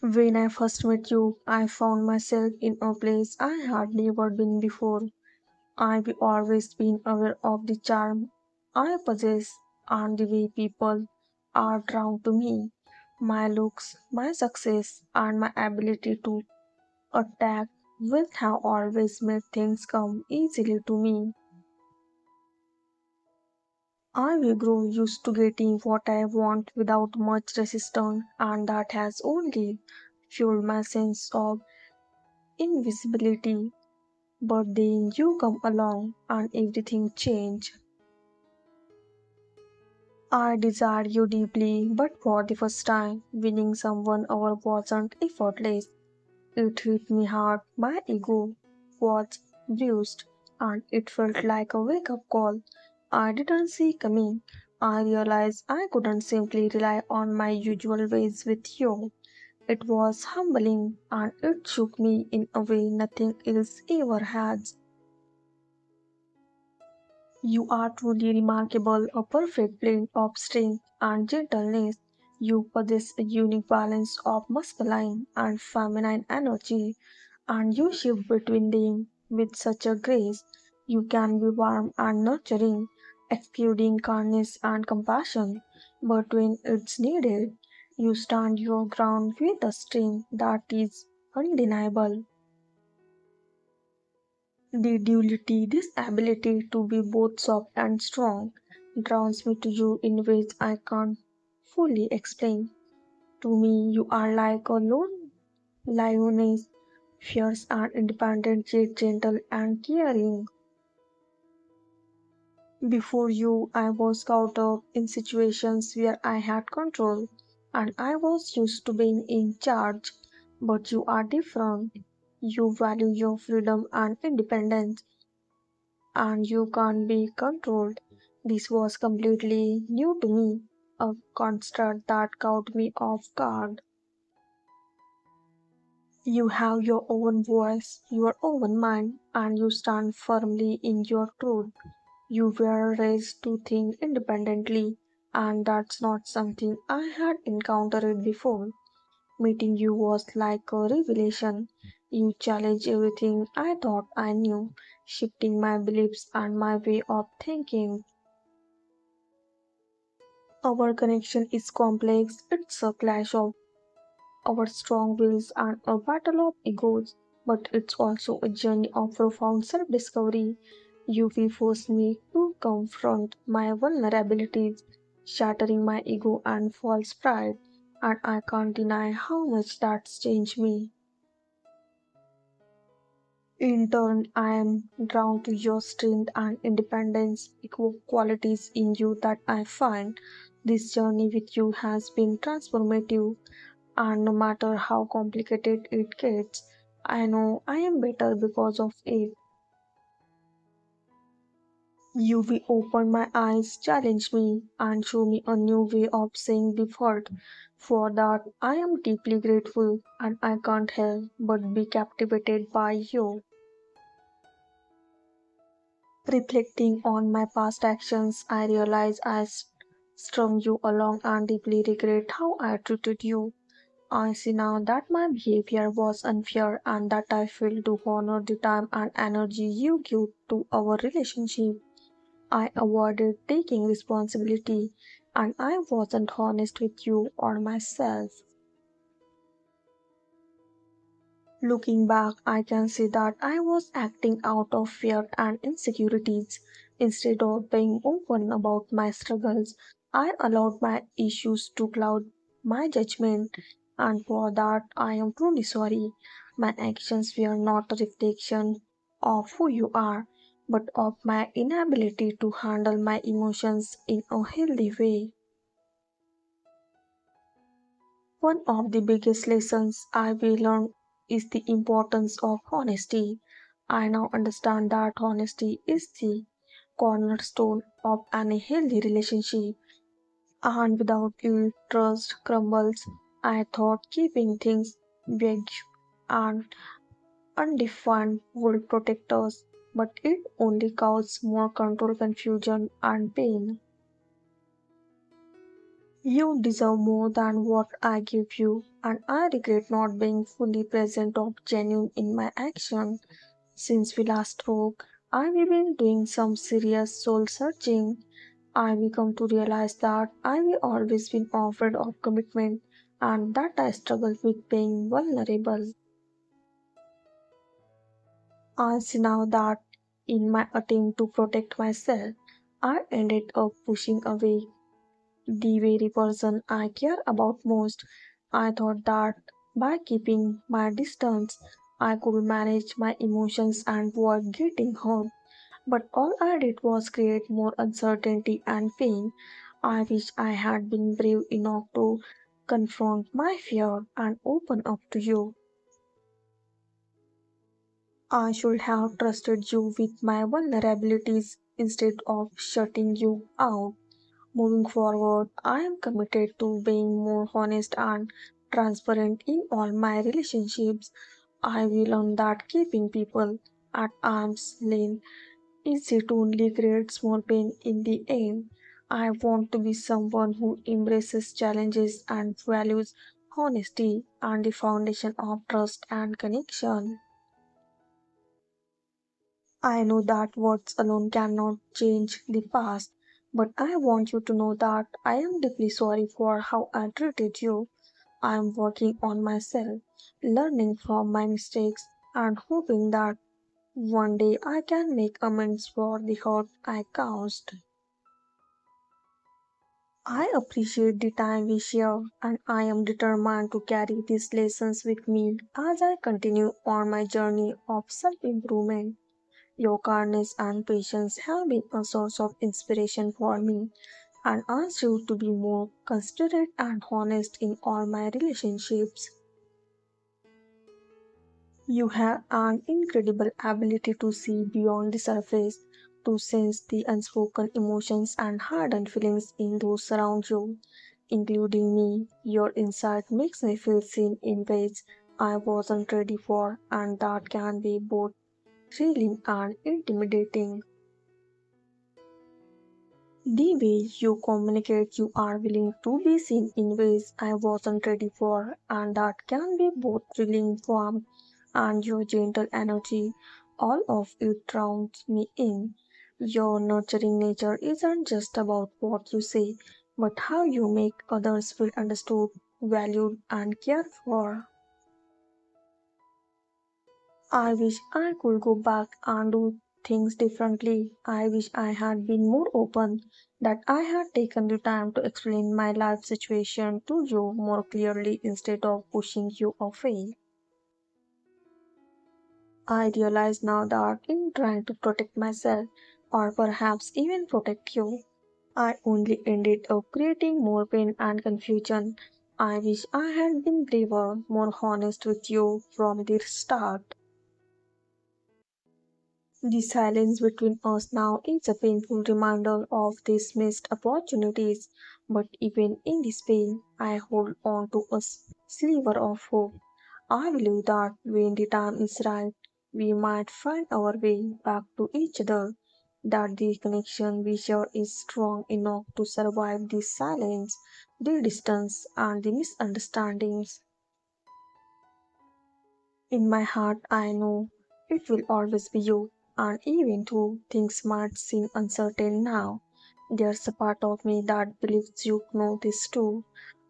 When I first met you, I found myself in a place I had never been before. I've always been aware of the charm I possess and the way people are drawn to me. My looks, my success, and my ability to attack will have always made things come easily to me. I will grow used to getting what I want without much resistance, and that has only fueled my sense of invisibility. But then you come along and everything changed. I desired you deeply, but for the first time, winning someone over wasn't effortless. It hit me hard. My ego was bruised, and it felt like a wake up call I didn't see coming. I realized I couldn't simply rely on my usual ways with you. It was humbling, and it shook me in a way nothing else ever has. You are truly remarkable, a perfect blend of strength and gentleness. You possess a unique balance of masculine and feminine energy, and you shift between them with such a grace. You can be warm and nurturing, exuding kindness and compassion, but when it's needed, you stand your ground with a strength that is undeniable. The duality, this ability to be both soft and strong, draws me to you in ways I can't fully explain. To me, you are like a lone lioness, fierce and independent, yet gentle and caring. Before you, I was caught up in situations where I had control, and I was used to being in charge. But you are different. You value your freedom and independence, and you can't be controlled. This was completely new to me, a construct that caught me off guard. You have your own voice, your own mind, and you stand firmly in your truth. You were raised to think independently, and that's not something I had encountered before. Meeting you was like a revelation. You challenged everything I thought I knew, shifting my beliefs and my way of thinking. Our connection is complex. It's a clash of our strong wills and a battle of egos, but it's also a journey of profound self discovery. UV forced me to confront my vulnerabilities, shattering my ego and false pride, and I can't deny how much that's changed me. In turn, I am drawn to your strength and independence, equal qualities in you that I find. This journey with you has been transformative, and no matter how complicated it gets, I know I am better because of it. You will open my eyes, challenge me, and show me a new way of seeing the world. For that, I am deeply grateful, and I can't help but be captivated by you. Reflecting on my past actions, I realize strung you along and deeply regret how I treated you. I see now that my behavior was unfair and that I failed to honor the time and energy you give to our relationship. I avoided taking responsibility and I wasn't honest with you or myself. Looking back, I can see that I was acting out of fear and insecurities. Instead of being open about my struggles, I allowed my issues to cloud my judgment, and for that I am truly sorry. My actions were not a reflection of who you are, but of my inability to handle my emotions in a healthy way. One of the biggest lessons I will learn is the importance of honesty. I now understand that honesty is the cornerstone of any healthy relationship, and without it, trust crumbles. I thought keeping things vague and undefined would protect us, but it only caused more control, confusion, and pain. You deserve more than what I give you, and I regret not being fully present or genuine in my action. Since we last spoke, I've been doing some serious soul searching. I've come to realize that I've always been afraid of commitment and that I struggle with being vulnerable. I see now that in my attempt to protect myself, I ended up pushing away the very person I care about most. I thought that by keeping my distance, I could manage my emotions and avoid getting hurt. But all I did was create more uncertainty and pain. I wish I had been brave enough to confront my fear and open up to you. I should have trusted you with my vulnerabilities instead of shutting you out. Moving forward, I am committed to being more honest and transparent in all my relationships. I will learn that keeping people at arm's length is it only creates more pain in the end. I want to be someone who embraces challenges and values honesty and the foundation of trust and connection. I know that words alone cannot change the past, but I want you to know that I am deeply sorry for how I treated you. I am working on myself, learning from my mistakes, and hoping that one day I can make amends for the hurt I caused. I appreciate the time we share, and I am determined to carry these lessons with me as I continue on my journey of self improvement. Your kindness and patience have been a source of inspiration for me, and I strive to be more considerate and honest in all my relationships. You have an incredible ability to see beyond the surface, to sense the unspoken emotions and hardened feelings in those around you, including me. Your insight makes me feel seen in ways I wasn't ready for, and that can be both thrilling and intimidating. The way you communicate, you are willing to be seen in ways I wasn't ready for, and that can be both thrilling, warm, and your gentle energy. All of it drowns me in. Your nurturing nature isn't just about what you say, but how you make others feel understood, valued, and cared for. I wish I could go back and do things differently. I wish I had been more open, that I had taken the time to explain my life situation to you more clearly instead of pushing you away. I realize now that in trying to protect myself, or perhaps even protect you, I only ended up creating more pain and confusion. I wish I had been braver, more honest with you from the start. The silence between us now is a painful reminder of these missed opportunities, but even in this pain, I hold on to a sliver of hope. I believe that when the time is right, we might find our way back to each other, that the connection we share is strong enough to survive the silence, the distance, and the misunderstandings. In my heart, I know it will always be you, and even though things might seem uncertain now, there's a part of me that believes you know this too.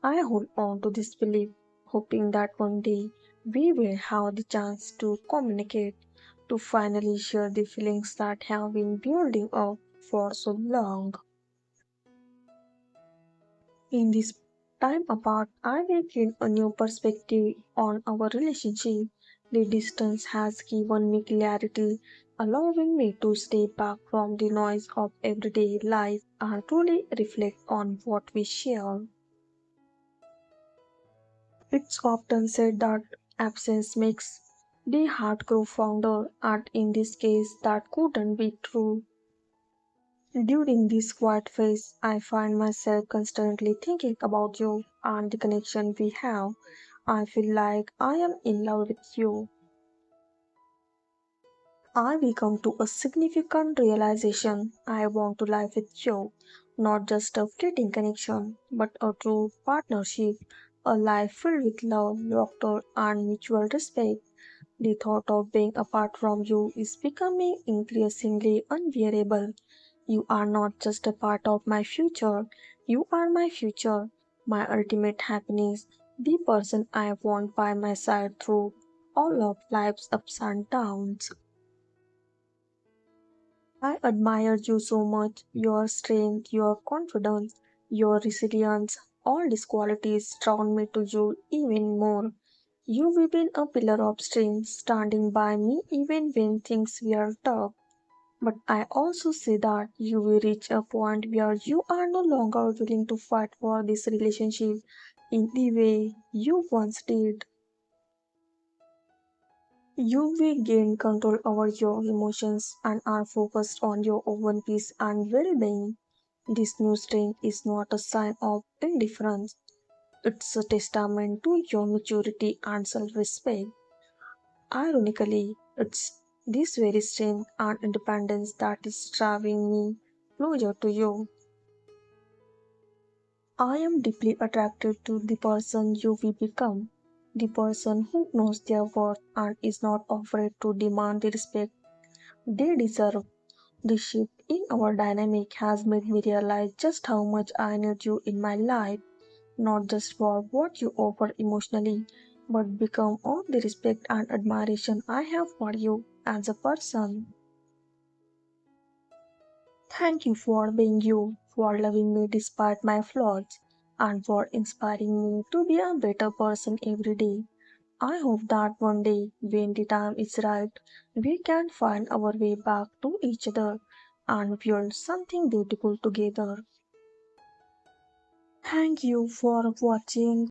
I hold on to this belief, hoping that one day we will have the chance to communicate, to finally share the feelings that have been building up for so long. In this time apart, I will gain a new perspective on our relationship. The distance has given me clarity, allowing me to step back from the noise of everyday life and truly reflect on what we share. It's often said that absence makes the heart grow fonder, and in this case, that couldn't be true. During this quiet phase, I find myself constantly thinking about you and the connection we have. I feel like I am in love with you. I will come to a significant realization. I want to live with you, not just a fleeting connection, but a true partnership, a life filled with love, laughter, and mutual respect. The thought of being apart from you is becoming increasingly unbearable. You are not just a part of my future, you are my future, my ultimate happiness, the person I want by my side through all of life's ups and downs. I admire you so much, your strength, your confidence, your resilience, all these qualities drawn me to you even more. You've been a pillar of strength, standing by me even when things were tough. But I also see that you will reach a point where you are no longer willing to fight for this relationship in the way you once did. You will gain control over your emotions and are focused on your own peace and well being. This new strength is not a sign of indifference, it's a testament to your maturity and self respect. Ironically, it's this very strength and independence that is driving me closer to you. I am deeply attracted to the person you will become, the person who knows their worth and is not afraid to demand the respect they deserve. The shift in our dynamic has made me realize just how much I need you in my life, not just for what you offer emotionally, but become of the respect and admiration I have for you as a person. Thank you for being you, for loving me despite my flaws, and for inspiring me to be a better person every day. I hope that one day, when the time is right, we can find our way back to each other and build something beautiful together. Thank you for watching.